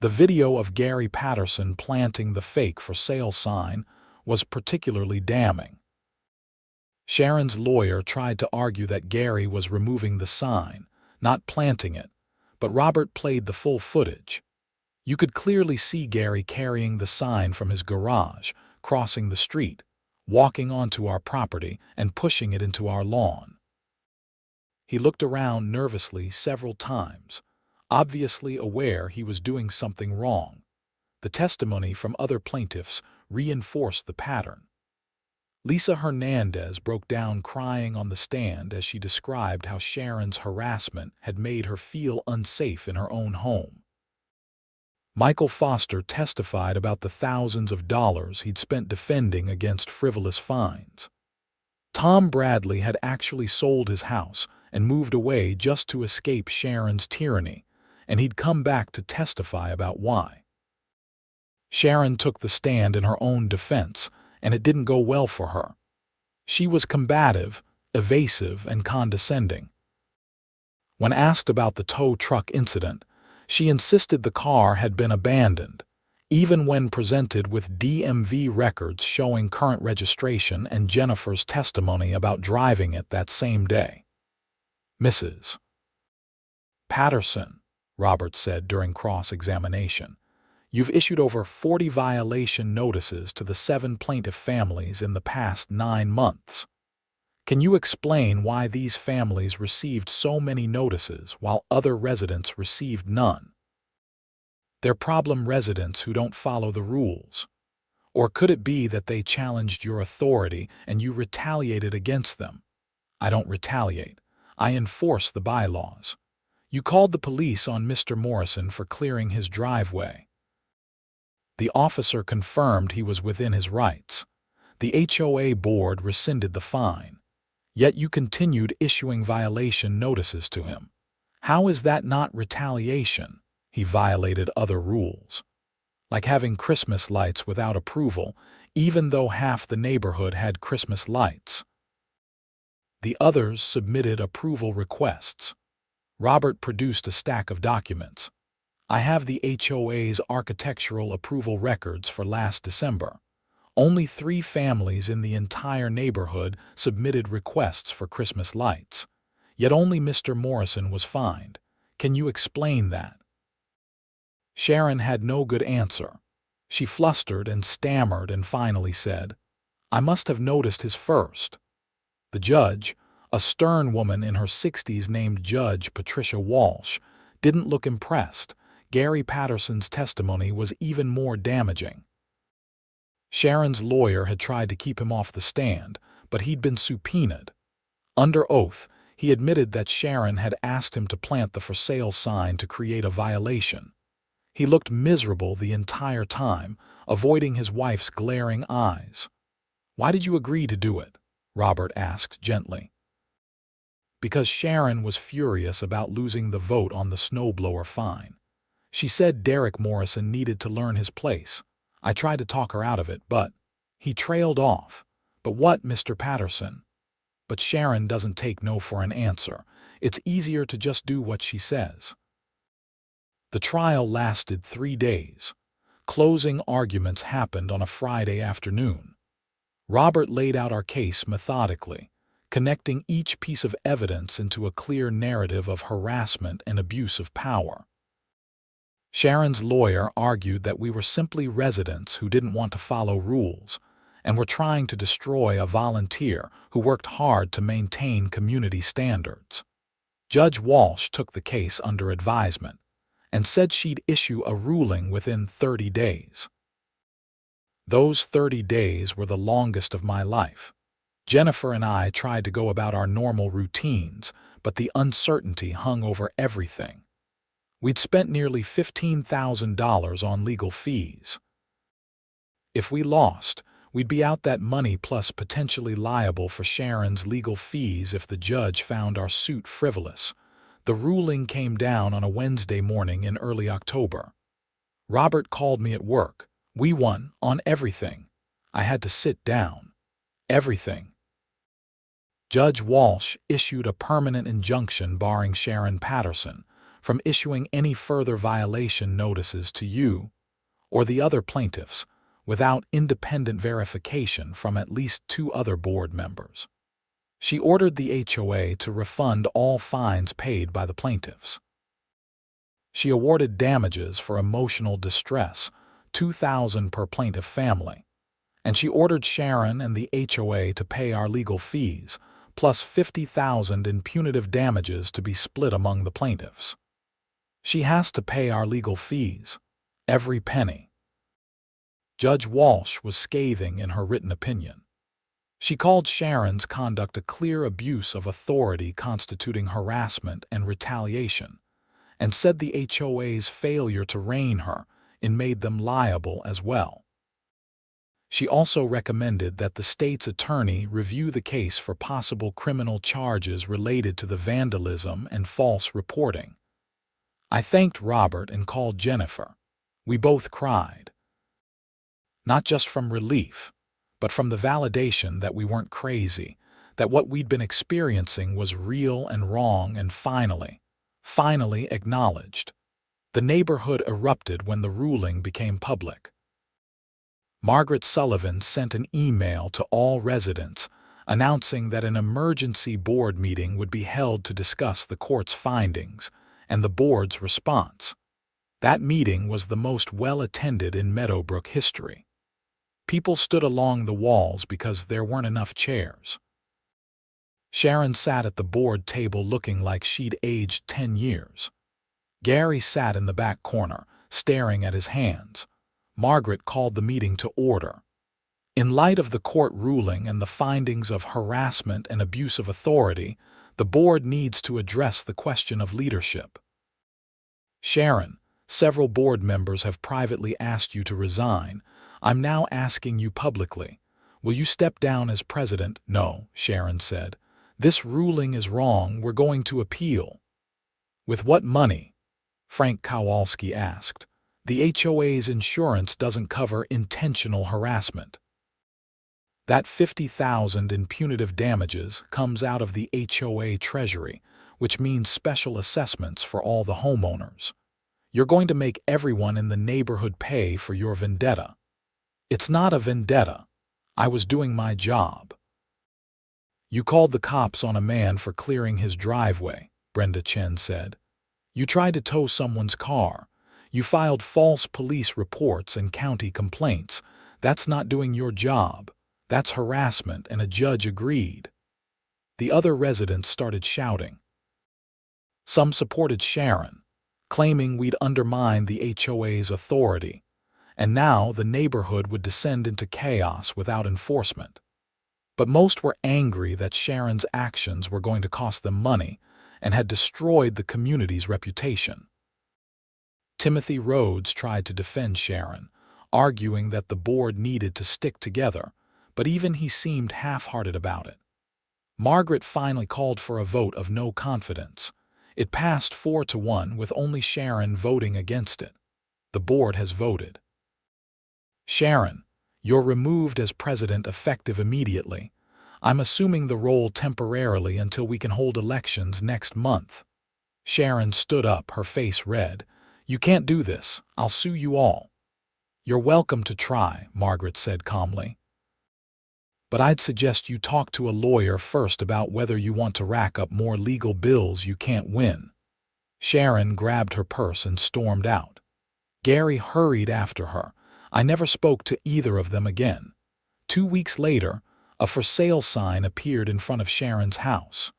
The video of Gary Patterson planting the fake for sale sign was particularly damning. Sharon's lawyer tried to argue that Gary was removing the sign, not planting it, but Robert played the full footage. You could clearly see Gary carrying the sign from his garage, crossing the street, walking onto our property, and pushing it into our lawn. He looked around nervously several times, obviously aware he was doing something wrong. The testimony from other plaintiffs reinforced the pattern. Lisa Hernandez broke down crying on the stand as she described how Sharon's harassment had made her feel unsafe in her own home. Michael Foster testified about the thousands of dollars he'd spent defending against frivolous fines. Tom Bradley had actually sold his house and moved away just to escape Sharon's tyranny, and he'd come back to testify about why. Sharon took the stand in her own defense, and it didn't go well for her. She was combative, evasive, and condescending. When asked about the tow truck incident, she insisted the car had been abandoned, even when presented with DMV records showing current registration and Jennifer's testimony about driving it that same day. Mrs. Patterson, Robert said during cross-examination, you've issued over 40 violation notices to the 7 plaintiff families in the past 9 months. Can you explain why these families received so many notices while other residents received none? They're problem residents who don't follow the rules. Or could it be that they challenged your authority and you retaliated against them? I don't retaliate. I enforce the bylaws. You called the police on Mr. Morrison for clearing his driveway. The officer confirmed he was within his rights. The HOA board rescinded the fine. Yet you continued issuing violation notices to him. How is that not retaliation? He violated other rules. Like having Christmas lights without approval, even though half the neighborhood had Christmas lights. The others submitted approval requests. Robert produced a stack of documents. I have the HOA's architectural approval records for last December. Only 3 families in the entire neighborhood submitted requests for Christmas lights. Yet only Mr. Morrison was fined. Can you explain that? Sharon had no good answer. She flustered and stammered and finally said, I must have noticed his first. The judge, a stern woman in her 60s named Judge Patricia Walsh, didn't look impressed. Gary Patterson's testimony was even more damaging. Sharon's lawyer had tried to keep him off the stand, but he'd been subpoenaed. Under oath, he admitted that Sharon had asked him to plant the for sale sign to create a violation. He looked miserable the entire time, avoiding his wife's glaring eyes. Why did you agree to do it? Robert asked gently. Because Sharon was furious about losing the vote on the snowblower fine. She said Derek Morrison needed to learn his place. I tried to talk her out of it, but he trailed off. But what, Mr. Patterson? But Sharon doesn't take no for an answer. It's easier to just do what she says. The trial lasted 3 days. Closing arguments happened on a Friday afternoon. Robert laid out our case methodically, connecting each piece of evidence into a clear narrative of harassment and abuse of power. Sharon's lawyer argued that we were simply residents who didn't want to follow rules and were trying to destroy a volunteer who worked hard to maintain community standards. Judge Walsh took the case under advisement and said she'd issue a ruling within 30 days. Those 30 days were the longest of my life. Jennifer and I tried to go about our normal routines, but the uncertainty hung over everything. We'd spent nearly $15,000 on legal fees. If we lost, we'd be out that money plus potentially liable for Sharon's legal fees if the judge found our suit frivolous. The ruling came down on a Wednesday morning in early October. Robert called me at work. We won on everything. I had to sit down. Everything. Judge Walsh issued a permanent injunction barring Sharon Patterson from issuing any further violation notices to you or the other plaintiffs without independent verification from at least 2 other board members. She ordered the HOA to refund all fines paid by the plaintiffs. She awarded damages for emotional distress, $2,000 per plaintiff family, and she ordered Sharon and the HOA to pay our legal fees, plus $50,000 in punitive damages to be split among the plaintiffs. She has to pay our legal fees, every penny. Judge Walsh was scathing in her written opinion. She called Sharon's conduct a clear abuse of authority constituting harassment and retaliation, and said the HOA's failure to rein her in made them liable as well. She also recommended that the state's attorney review the case for possible criminal charges related to the vandalism and false reporting. I thanked Robert and called Jennifer. We both cried. Not just from relief, but from the validation that we weren't crazy, that what we'd been experiencing was real and wrong and finally acknowledged. The neighborhood erupted when the ruling became public. Margaret Sullivan sent an email to all residents announcing that an emergency board meeting would be held to discuss the court's findings and the board's response. That meeting was the most well-attended in Meadowbrook history. People stood along the walls because there weren't enough chairs. Sharon sat at the board table looking like she'd aged 10 years. Gary sat in the back corner, staring at his hands. Margaret called the meeting to order. In light of the court ruling and the findings of harassment and abuse of authority, the board needs to address the question of leadership. Sharon, several board members have privately asked you to resign. I'm now asking you publicly. Will you step down as president? No, Sharon said. This ruling is wrong. We're going to appeal. With what money? Frank Kowalski asked. The HOA's insurance doesn't cover intentional harassment. That $50,000 in punitive damages comes out of the HOA treasury, which means special assessments for all the homeowners. You're going to make everyone in the neighborhood pay for your vendetta. It's not a vendetta. I was doing my job. You called the cops on a man for clearing his driveway, Brenda Chen said. You tried to tow someone's car. You filed false police reports and county complaints. That's not doing your job. That's harassment, and a judge agreed. The other residents started shouting. Some supported Sharon, claiming we'd undermined the HOA's authority, and now the neighborhood would descend into chaos without enforcement. But most were angry that Sharon's actions were going to cost them money and had destroyed the community's reputation. Timothy Rhodes tried to defend Sharon, arguing that the board needed to stick together, but even he seemed half-hearted about it. Margaret finally called for a vote of no confidence. It passed 4-1 with only Sharon voting against it. The board has voted. Sharon, you're removed as president effective immediately. I'm assuming the role temporarily until we can hold elections next month. Sharon stood up, her face red. You can't do this. I'll sue you all. You're welcome to try, Margaret said calmly. But I'd suggest you talk to a lawyer first about whether you want to rack up more legal bills you can't win. Sharon grabbed her purse and stormed out. Gary hurried after her. I never spoke to either of them again. 2 weeks later, a for sale sign appeared in front of Sharon's house.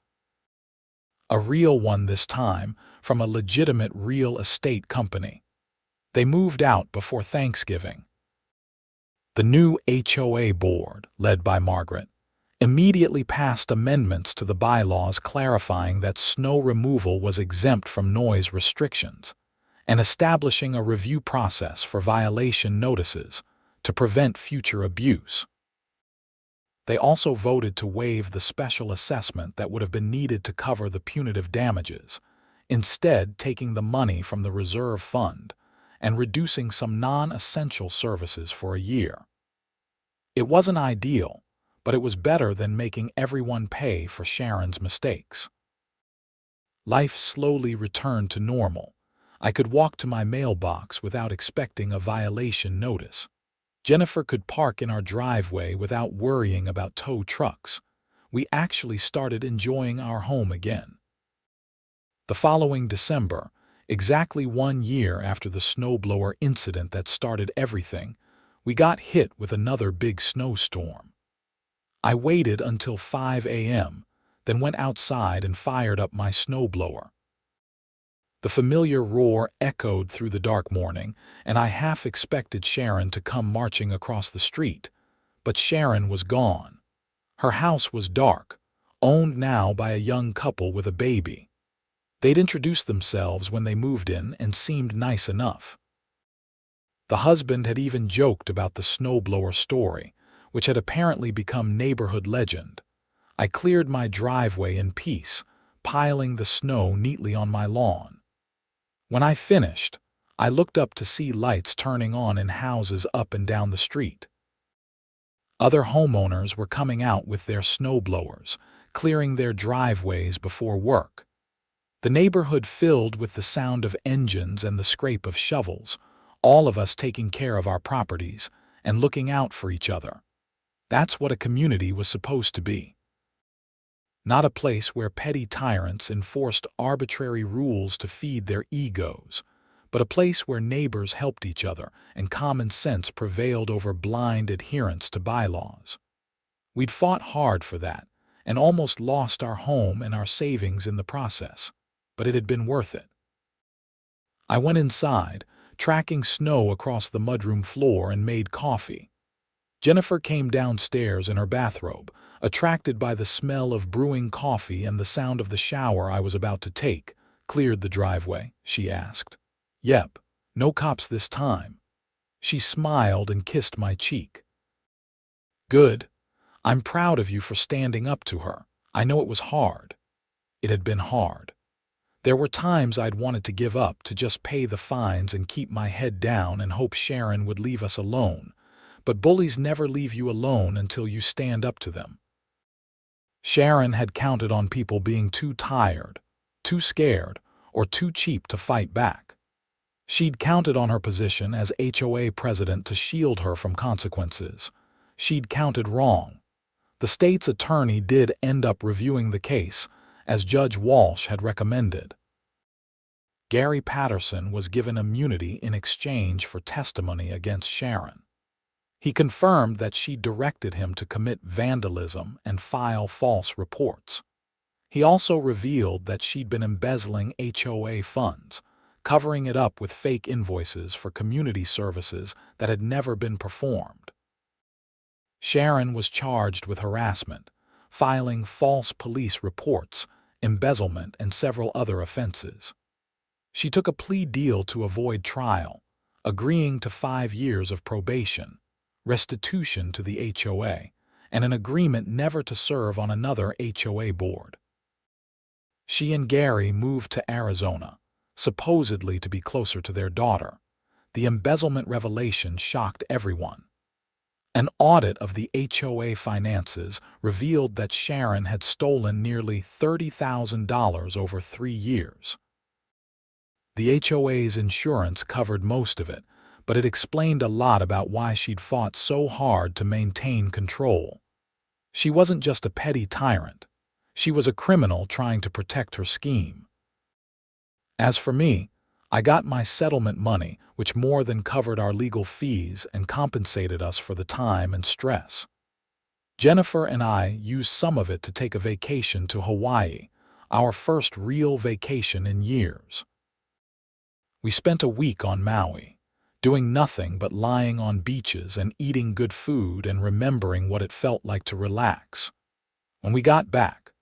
A real one this time, from a legitimate real estate company. They moved out before Thanksgiving. The new HOA board, led by Margaret, immediately passed amendments to the bylaws clarifying that snow removal was exempt from noise restrictions, and establishing a review process for violation notices to prevent future abuse. They also voted to waive the special assessment that would have been needed to cover the punitive damages, instead taking the money from the reserve fund and reducing some non-essential services for a year. It wasn't ideal, but it was better than making everyone pay for Sharon's mistakes. Life slowly returned to normal. I could walk to my mailbox without expecting a violation notice. Jennifer could park in our driveway without worrying about tow trucks. We actually started enjoying our home again. The following December, exactly 1 year after the snowblower incident that started everything, we got hit with another big snowstorm. I waited until 5 a.m., then went outside and fired up my snowblower. The familiar roar echoed through the dark morning, and I half expected Sharon to come marching across the street. But Sharon was gone. Her house was dark, owned now by a young couple with a baby. They'd introduced themselves when they moved in and seemed nice enough. The husband had even joked about the snowblower story, which had apparently become neighborhood legend. I cleared my driveway in peace, piling the snow neatly on my lawn. When I finished, I looked up to see lights turning on in houses up and down the street. Other homeowners were coming out with their snowblowers, clearing their driveways before work. The neighborhood filled with the sound of engines and the scrape of shovels, all of us taking care of our properties and looking out for each other. That's what a community was supposed to be. Not a place where petty tyrants enforced arbitrary rules to feed their egos, but a place where neighbors helped each other and common sense prevailed over blind adherence to bylaws. We'd fought hard for that and almost lost our home and our savings in the process, but it had been worth it. I went inside, tracking snow across the mudroom floor, and made coffee. Jennifer came downstairs in her bathrobe, attracted by the smell of brewing coffee and the sound of the shower I was about to take. "Cleared the driveway?" she asked. "Yep, no cops this time." She smiled and kissed my cheek. "Good. I'm proud of you for standing up to her. I know it was hard." It had been hard. There were times I'd wanted to give up, to just pay the fines and keep my head down and hope Sharon would leave us alone. But bullies never leave you alone until you stand up to them. Sharon had counted on people being too tired, too scared, or too cheap to fight back. She'd counted on her position as HOA president to shield her from consequences. She'd counted wrong. The state's attorney did end up reviewing the case, as Judge Walsh had recommended. Gary Patterson was given immunity in exchange for testimony against Sharon. He confirmed that she directed him to commit vandalism and file false reports. He also revealed that she'd been embezzling HOA funds, covering it up with fake invoices for community services that had never been performed. Sharon was charged with harassment, filing false police reports, embezzlement, and several other offenses. She took a plea deal to avoid trial, agreeing to 5 years of probation, restitution to the HOA, and an agreement never to serve on another HOA board. She and Gary moved to Arizona, supposedly to be closer to their daughter. The embezzlement revelation shocked everyone. An audit of the HOA finances revealed that Sharon had stolen nearly $30,000 over 3 years. The HOA's insurance covered most of it, but it explained a lot about why she'd fought so hard to maintain control. She wasn't just a petty tyrant. She was a criminal trying to protect her scheme. As for me, I got my settlement money, which more than covered our legal fees and compensated us for the time and stress. Jennifer and I used some of it to take a vacation to Hawaii, our first real vacation in years. We spent a week on Maui, doing nothing but lying on beaches and eating good food and remembering what it felt like to relax. When we got back,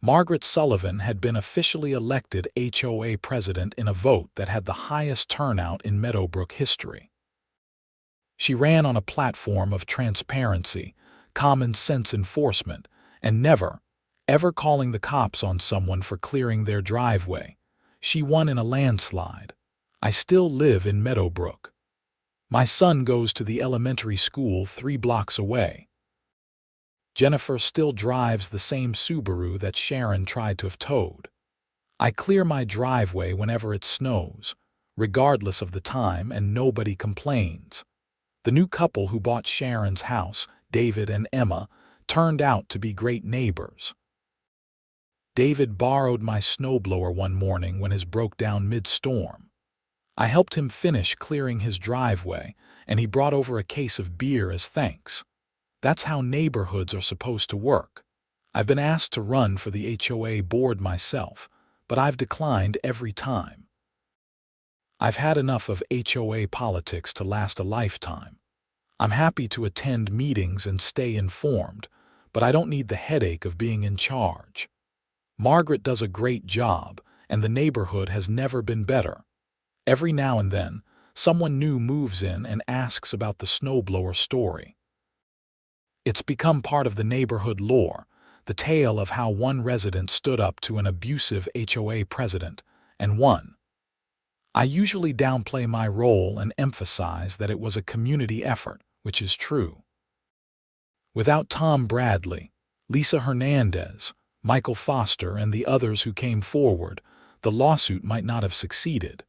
Margaret Sullivan had been officially elected HOA president in a vote that had the highest turnout in Meadowbrook history. She ran on a platform of transparency, common sense enforcement, and never, ever calling the cops on someone for clearing their driveway. She won in a landslide. I still live in Meadowbrook. My son goes to the elementary school 3 blocks away. Jennifer still drives the same Subaru that Sharon tried to have towed. I clear my driveway whenever it snows, regardless of the time, and nobody complains. The new couple who bought Sharon's house, David and Emma, turned out to be great neighbors. David borrowed my snowblower one morning when his broke down mid-storm. I helped him finish clearing his driveway, and he brought over a case of beer as thanks. That's how neighborhoods are supposed to work. I've been asked to run for the HOA board myself, but I've declined every time. I've had enough of HOA politics to last a lifetime. I'm happy to attend meetings and stay informed, but I don't need the headache of being in charge. Margaret does a great job, and the neighborhood has never been better. Every now and then, someone new moves in and asks about the snowblower story. It's become part of the neighborhood lore, the tale of how one resident stood up to an abusive HOA president and won. I usually downplay my role and emphasize that it was a community effort, which is true. Without Tom Bradley, Lisa Hernandez, Michael Foster, and the others who came forward, the lawsuit might not have succeeded.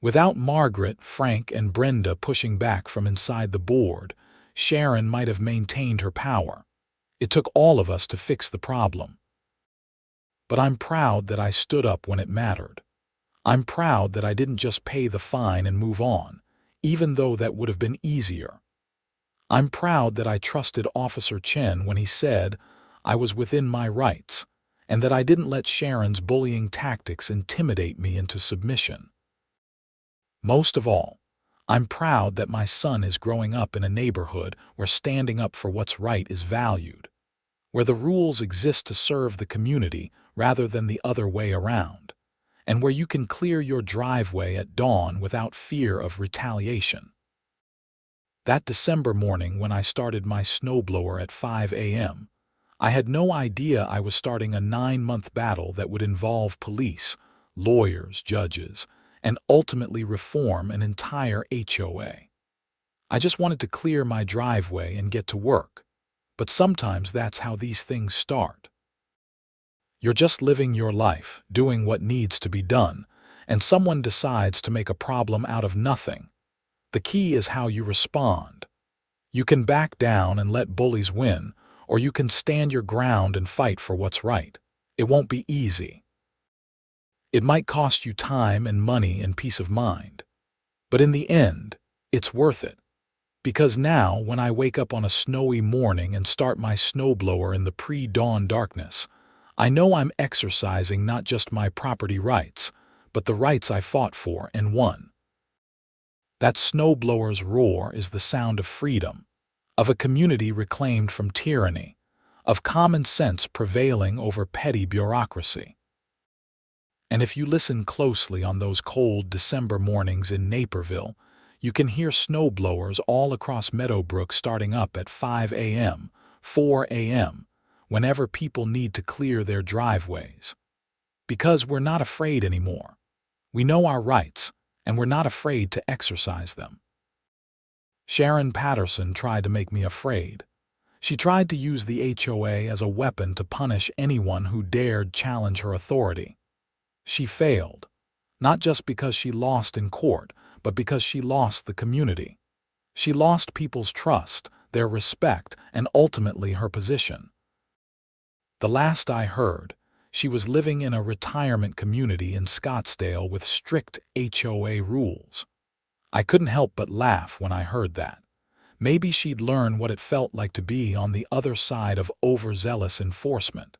Without Margaret, Frank, and Brenda pushing back from inside the board, Sharon might have maintained her power. It took all of us to fix the problem. But I'm proud that I stood up when it mattered. I'm proud that I didn't just pay the fine and move on, even though that would have been easier. I'm proud that I trusted Officer Chen when he said I was within my rights, and that I didn't let Sharon's bullying tactics intimidate me into submission. Most of all, I'm proud that my son is growing up in a neighborhood where standing up for what's right is valued, where the rules exist to serve the community rather than the other way around, and where you can clear your driveway at dawn without fear of retaliation. That December morning when I started my snowblower at 5 a.m., I had no idea I was starting a 9-month battle that would involve police, lawyers, judges, and ultimately reform an entire HOA. I just wanted to clear my driveway and get to work, but sometimes that's how these things start. You're just living your life, doing what needs to be done, and someone decides to make a problem out of nothing. The key is how you respond. You can back down and let bullies win, or you can stand your ground and fight for what's right. It won't be easy. It might cost you time and money and peace of mind. But in the end, it's worth it. Because now, when I wake up on a snowy morning and start my snowblower in the pre-dawn darkness, I know I'm exercising not just my property rights, but the rights I fought for and won. That snowblower's roar is the sound of freedom, of a community reclaimed from tyranny, of common sense prevailing over petty bureaucracy. And if you listen closely on those cold December mornings in Naperville, you can hear snowblowers all across Meadowbrook starting up at 5 a.m., 4 a.m., whenever people need to clear their driveways. Because we're not afraid anymore. We know our rights, and we're not afraid to exercise them. Sharon Patterson tried to make me afraid. She tried to use the HOA as a weapon to punish anyone who dared challenge her authority. She failed, not just because she lost in court, but because she lost the community. She lost people's trust, their respect, and ultimately her position. The last I heard, she was living in a retirement community in Scottsdale with strict HOA rules. I couldn't help but laugh when I heard that. Maybe she'd learn what it felt like to be on the other side of overzealous enforcement.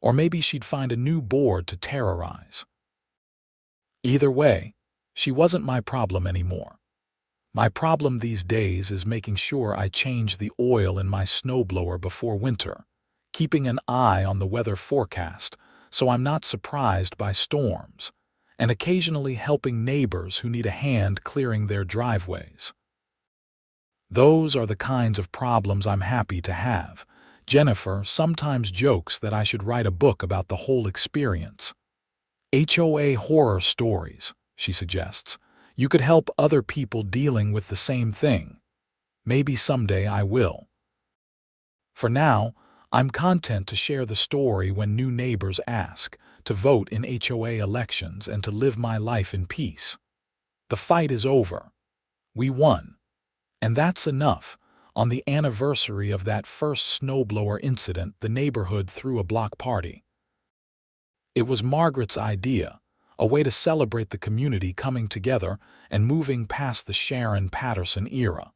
Or maybe she'd find a new board to terrorize. Either way, she wasn't my problem anymore. My problem these days is making sure I change the oil in my snowblower before winter, keeping an eye on the weather forecast so I'm not surprised by storms, and occasionally helping neighbors who need a hand clearing their driveways. Those are the kinds of problems I'm happy to have. Jennifer sometimes jokes that I should write a book about the whole experience. HOA horror stories, she suggests. You could help other people dealing with the same thing. Maybe someday I will. For now, I'm content to share the story when new neighbors ask, to vote in HOA elections, and to live my life in peace. The fight is over. We won. And that's enough. On the anniversary of that first snowblower incident, the neighborhood threw a block party. It was Margaret's idea, a way to celebrate the community coming together and moving past the Sharon Patterson era.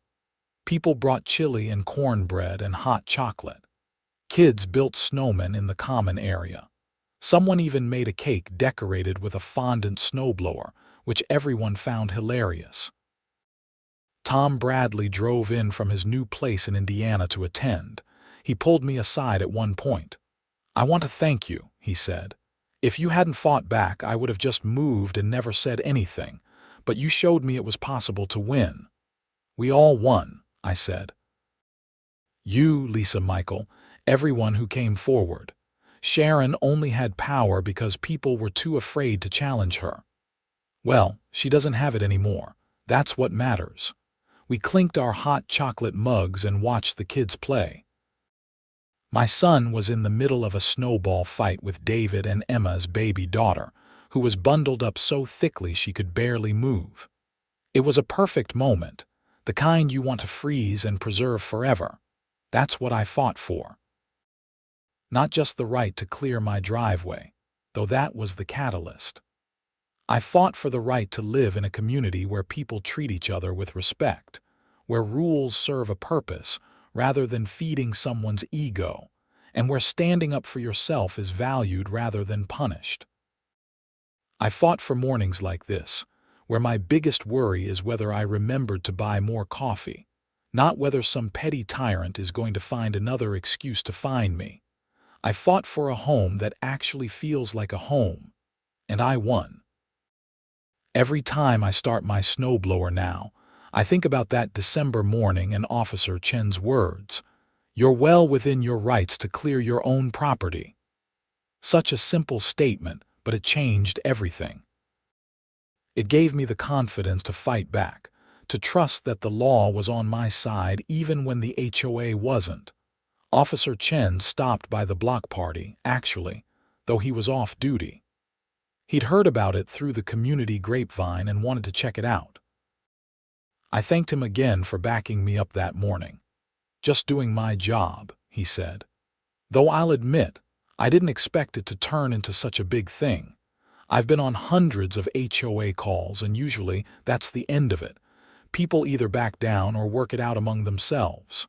People brought chili and cornbread and hot chocolate. Kids built snowmen in the common area. Someone even made a cake decorated with a fondant snowblower, which everyone found hilarious. Tom Bradley drove in from his new place in Indiana to attend. He pulled me aside at one point. "I want to thank you," he said. "If you hadn't fought back, I would have just moved and never said anything, but you showed me it was possible to win." "We all won," I said. "You, Lisa, Michael, everyone who came forward. Sharon only had power because people were too afraid to challenge her. Well, she doesn't have it anymore. That's what matters." We clinked our hot chocolate mugs and watched the kids play. My son was in the middle of a snowball fight with David and Emma's baby daughter, who was bundled up so thickly she could barely move. It was a perfect moment, the kind you want to freeze and preserve forever. That's what I fought for. Not just the right to clear my driveway, though that was the catalyst. I fought for the right to live in a community where people treat each other with respect, where rules serve a purpose rather than feeding someone's ego, and where standing up for yourself is valued rather than punished. I fought for mornings like this, where my biggest worry is whether I remembered to buy more coffee, not whether some petty tyrant is going to find another excuse to fine me. I fought for a home that actually feels like a home, and I won. Every time I start my snowblower now, I think about that December morning and Officer Chen's words, "You're well within your rights to clear your own property." Such a simple statement, but it changed everything. It gave me the confidence to fight back, to trust that the law was on my side even when the HOA wasn't. Officer Chen stopped by the block party, actually, though he was off duty. He'd heard about it through the community grapevine and wanted to check it out. I thanked him again for backing me up that morning. "Just doing my job," he said. Though I'll admit, I didn't expect it to turn into such a big thing. I've been on hundreds of HOA calls, and usually that's the end of it. People either back down or work it out among themselves.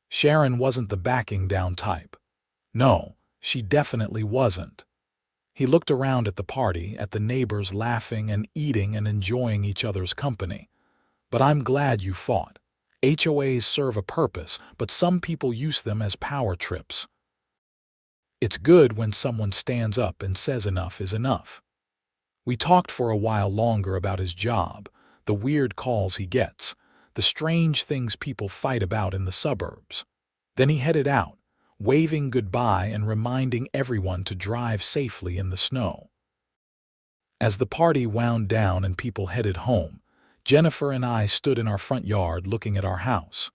Sharon wasn't the backing down type. No, she definitely wasn't. He looked around at the party, at the neighbors laughing and eating and enjoying each other's company. "But I'm glad you fought. HOAs serve a purpose, but some people use them as power trips. It's good when someone stands up and says enough is enough." We talked for a while longer about his job, the weird calls he gets, the strange things people fight about in the suburbs. Then he headed out, waving goodbye and reminding everyone to drive safely in the snow. As the party wound down and people headed home, Jennifer and I stood in our front yard looking at our house.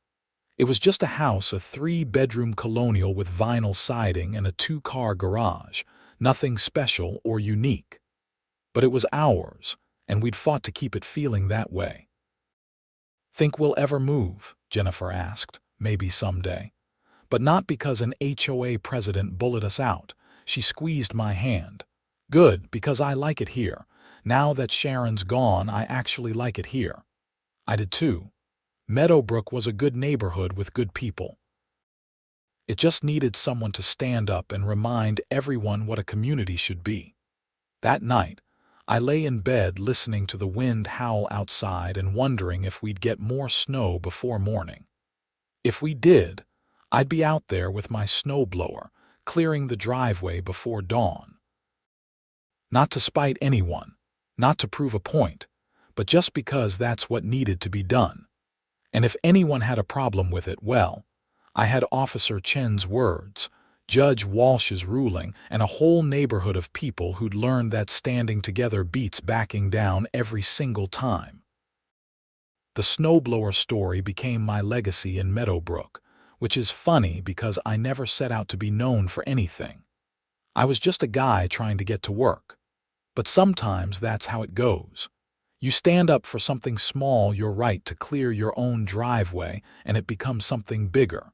It was just a house, a 3-bedroom colonial with vinyl siding and a 2-car garage, nothing special or unique. But it was ours, and we'd fought to keep it feeling that way. "Think we'll ever move?" Jennifer asked. "Maybe someday. But not because an HOA president bullied us out." She squeezed my hand. "Good, because I like it here. Now that Sharon's gone, I actually like it here." I did too. Meadowbrook was a good neighborhood with good people. It just needed someone to stand up and remind everyone what a community should be. That night, I lay in bed listening to the wind howl outside and wondering if we'd get more snow before morning. If we did, I'd be out there with my snowblower, clearing the driveway before dawn. Not to spite anyone, not to prove a point, but just because that's what needed to be done. And if anyone had a problem with it, well, I had Officer Chen's words, Judge Walsh's ruling, and a whole neighborhood of people who'd learned that standing together beats backing down every single time. The snowblower story became my legacy in Meadowbrook, which is funny because I never set out to be known for anything. I was just a guy trying to get to work. But sometimes that's how it goes. You stand up for something small, your right to clear your own driveway, and it becomes something bigger.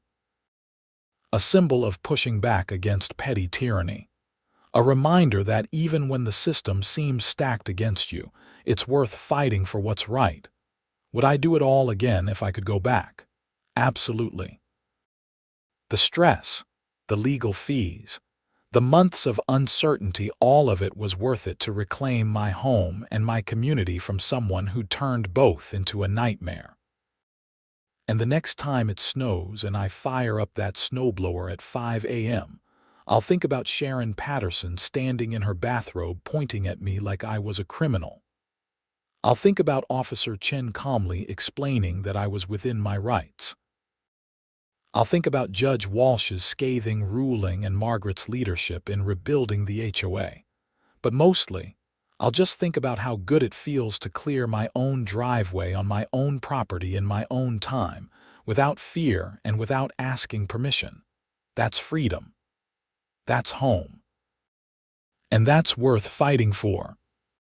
A symbol of pushing back against petty tyranny. A reminder that even when the system seems stacked against you, it's worth fighting for what's right. Would I do it all again if I could go back? Absolutely. The stress, the legal fees, the months of uncertainty, all of it was worth it to reclaim my home and my community from someone who turned both into a nightmare. And the next time it snows and I fire up that snowblower at 5 a.m., I'll think about Sharon Patterson standing in her bathrobe pointing at me like I was a criminal. I'll think about Officer Chen calmly explaining that I was within my rights. I'll think about Judge Walsh's scathing ruling and Margaret's leadership in rebuilding the HOA. But mostly, I'll just think about how good it feels to clear my own driveway on my own property in my own time, without fear and without asking permission. That's freedom. That's home. And that's worth fighting for.